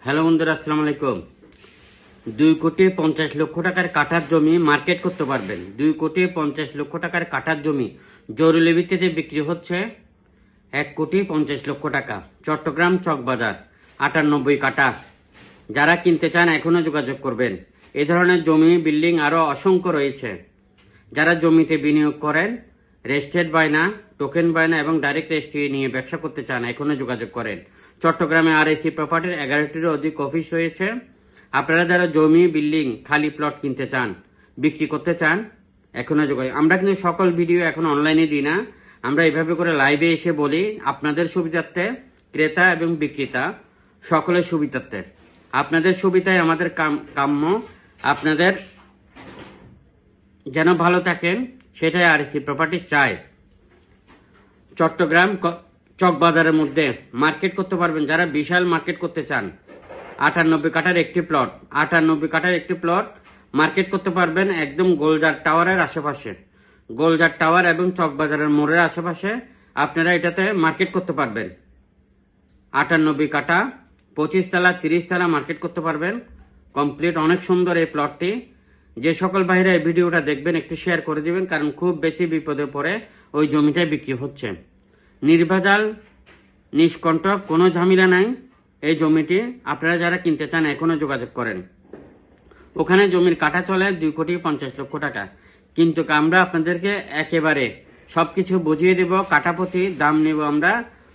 Hello বন্ধুরা, আসসালামু আলাইকুম। 2,50,00,000 টাকার কাঠার জমি মার্কেট করতে পারবেন। 2,50,00,000 টাকার কাঠার জমি জরুরি ভিত্তিতে বিক্রি হচ্ছে 1,50,00,000 টাকা। চট্টগ্রাম চকবাজার 98 কাঠা। যারা কিনতে চান এখনো যোগাযোগ করবেন। এই ধরনের জমি বিল্ডিং আরো অসংখ্য রয়েছে। যারা জমিতে বিনিয়োগ করেন, রেজিস্ট্রেড বায়না, টোকেন বায়না এবং ডাইরেক্ট রেজিস্ট্রি নিয়ে ব্যবসা করতে চান এখনো যোগাযোগ করেন। চট্টগ্রামে RSC প্রপার্টির 11টিরও অধিক অফিস রয়েছে। আপনারা যারা জমি বিল্ডিং খালি প্লট কিনতে চান, বিক্রি করতে চান এখনো যোগাযোগ। আমরা কিন্তু সকল ভিডিও এখন অনলাইনে দিই না, আমরা এইভাবে করে লাইভে এসে বলি আপনাদের সুবিধার্থে, ক্রেতা এবং বিক্রেতা সকলের সুবিধার্থে। আপনাদের সুবিধায় আমাদের কাম্য, আপনাদের যেন ভালো থাকেন সেটাই RSC প্রপার্টি চায়। চট্টগ্রাম চকবাজারের মধ্যে মার্কেট করতে পারবেন যারা বিশাল মার্কেট করতে চান। 98 কাঠার একটি প্লট, 98 কাঠার একটি প্লট মার্কেট করতে পারবেন একদম গোলজার টাওয়ারের আশেপাশে। গোলজার টাওয়ার এবং চকবাজারের মোড়ের আশেপাশে আপনারা এটাতে মার্কেট করতে পারবেন। 98 কাঠা, 25 তলা 30 তলা মার্কেট করতে পারবেন কমপ্লিট। অনেক সুন্দর এই প্লটটি। যে সকল ভাইরা এই ভিডিওটা দেখবেন একটু শেয়ার করে দিবেন, কারণ খুব বেশি বিপদে পড়ে ওই জমিটাই বিক্রি হচ্ছে। নির্ভেজাল, নিষ্কণ্টক, কোনো ঝামেলা নাই এই জমিটি। আপনারা যারা কিনতে চান এখনো যোগাযোগ করেন। ওখানে জমির কাঠা চলে 2,50,00,000 টাকা, কিন্তু আমরা আপনাদেরকে একেবারে সবকিছু বুঝিয়ে দেব। কাঠাপতি দাম নেব আমরা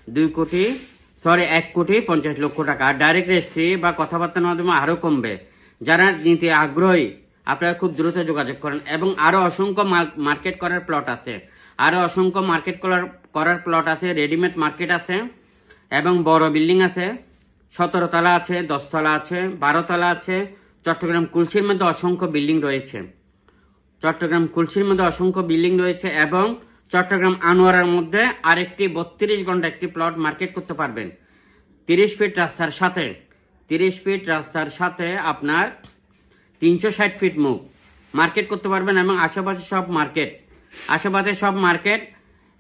1,50,00,000 টাকা। আর ডাইরেক্ট রেজিস্ট্রি বা কথাবার্তার মাধ্যমে আরো কমবে। যারা নিতে আগ্রহী আপনারা খুব দ্রুত যোগাযোগ করেন। এবং আরো অসংখ্য মার্কেট করার প্লট আছে, আরো অসংখ্য মার্কেট করার প্লট আছে, রেডিমেড মার্কেট আছে এবং বড় বিল্ডিং আছে। 17 তলা আছে, 10 তলা আছে, 12 তলা আছে। চট্টগ্রাম কুলসির মধ্যে অসংখ্য বিল্ডিং রয়েছে। চট্টগ্রাম কুলসির মধ্যে অসংখ্য বিল্ডিং রয়েছে এবং চট্টগ্রাম আনোয়ারার মধ্যে আরেকটি 32 ঘন্টা একটি প্লট মার্কেট করতে পারবেন। 30 ফিট রাস্তার সাথে, 30 ফিট রাস্তার সাথে আপনার 360 ফিট মুখ মার্কেট করতে পারবেন। এবং আশেপাশে সব মার্কেট, আশেপাশে সব মার্কেট।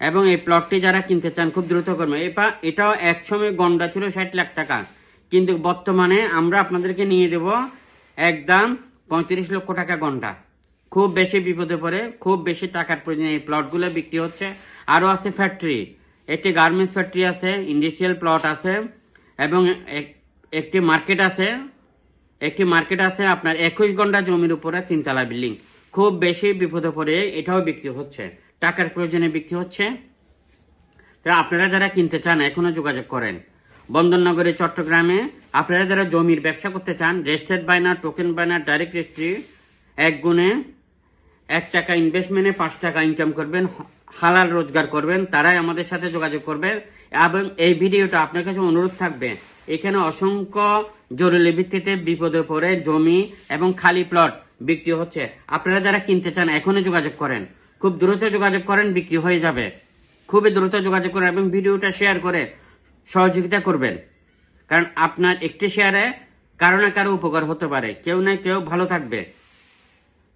এবং এই প্লটটি যারা কিনতে চান খুব দ্রুত করবেন। এটাও একসময় গন্ডা ছিল 60 লাখ টাকা, কিন্তু বর্তমানে আমরা আপনাদেরকে নিয়ে দেব একদম 35 লক্ষ টাকা গন্ডা। খুব বেশি বিপদে পড়ে, খুব বেশি টাকার প্রয়োজনে এই প্লটগুলো বিক্রি হচ্ছে। আরো আছে ফ্যাক্টরি, একটি গার্মেন্টস ফ্যাক্টরি আছে, ইন্ডাস্ট্রিয়াল প্লট আছে এবং একটি মার্কেট আছে। একটি মার্কেট আছে আপনার 21 ঘন্টা জমির উপরে 3 তলা বিল্ডিং। খুব বেশি বিপদে পড়ে এটাও বিক্রি হচ্ছে, টাকার প্রয়োজনে বিক্রি হচ্ছে। আপনারা যারা কিনতে চান এখনো যোগাযোগ করেন। বন্দরনগরে চট্টগ্রামে আপনারা যারা জমির ব্যবসা করতে চান, রেজিস্ট্রেড বায়না, টোকেন বায়না, ডাইরেক্ট রেজিস্ট্রি, 1 গুণে 1 টাকা ইনভেস্টমেন্টে 5 টাকা ইনকাম করবেন, হালাল রোজগার করবেন, তারাই আমাদের সাথে যোগাযোগ করবে। এবং এই ভিডিওটা আপনার কাছে অনুরোধ থাকবে, এখানে অসংখ্য জরুরি ভিত্তিতে বিপদে পড়ে জমি এবং খালি প্লট বিক্রি হচ্ছে। আপনারা যারা কিনতে চান এখনই যোগাযোগ করেন, খুব দ্রুত যোগাযোগ করেন, বিক্রি হয়ে যাবে। খুবই দ্রুত যোগাযোগ করেন এবং ভিডিওটা শেয়ার করে সহযোগিতা করবেন, কারণ আপনার একটি শেয়ারে কারো না কারো উপকার হতে পারে, কেউ না কেউ ভালো থাকবে।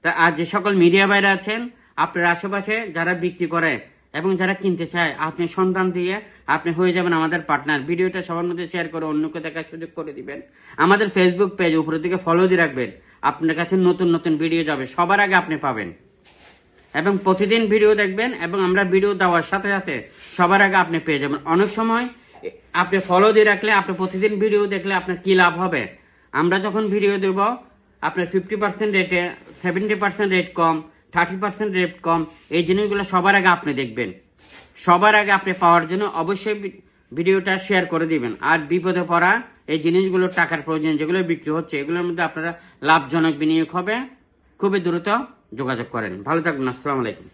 তা আর যে সকল মিডিয়া বাইরে আছেন, আপনার আশেপাশে যারা বিক্রি করে এবং যারা কিনতে চায়, আপনি সন্ধান দিয়ে আপনি হয়ে যাবেন আমাদের পার্টনার। ভিডিওটা সবার মধ্যে শেয়ার করে অন্যকে দেখার সুযোগ করে দিবেন। আমাদের ফেসবুক পেজ উপরের দিকে ফলো দিয়ে রাখবেন, আপনার কাছে নতুন নতুন ভিডিও যাবে, সবার আগে আপনি পাবেন। এবং প্রতিদিন ভিডিও দেখবেন এবং আমরা ভিডিও দেওয়ার সাথে সাথে সবার আগে আপনি পেয়ে যাবেন। অনেক সময় আপনি ফলো দিয়ে রাখলে, আপনি প্রতিদিন ভিডিও দেখলে আপনার কি লাভ হবে? আমরা যখন ভিডিও দেব আপনার 50% রেটে, 70% রেট কম, 30% রেট কম, এই জিনিসগুলো সবার আগে আপনি দেখবেন। সবার আগে আপনি পাওয়ার জন্য অবশ্যই ভিডিওটা শেয়ার করে দিবেন। আর বিপদে পড়া এই জিনিসগুলো, টাকার প্রয়োজন যেগুলো বিক্রি হচ্ছে, এগুলোর মধ্যে আপনারা লাভজনক বিনিয়োগ হবে। খুবই দ্রুত যোগাযোগ করেন। ভালো থাকবেন। আসসালামু আলাইকুম।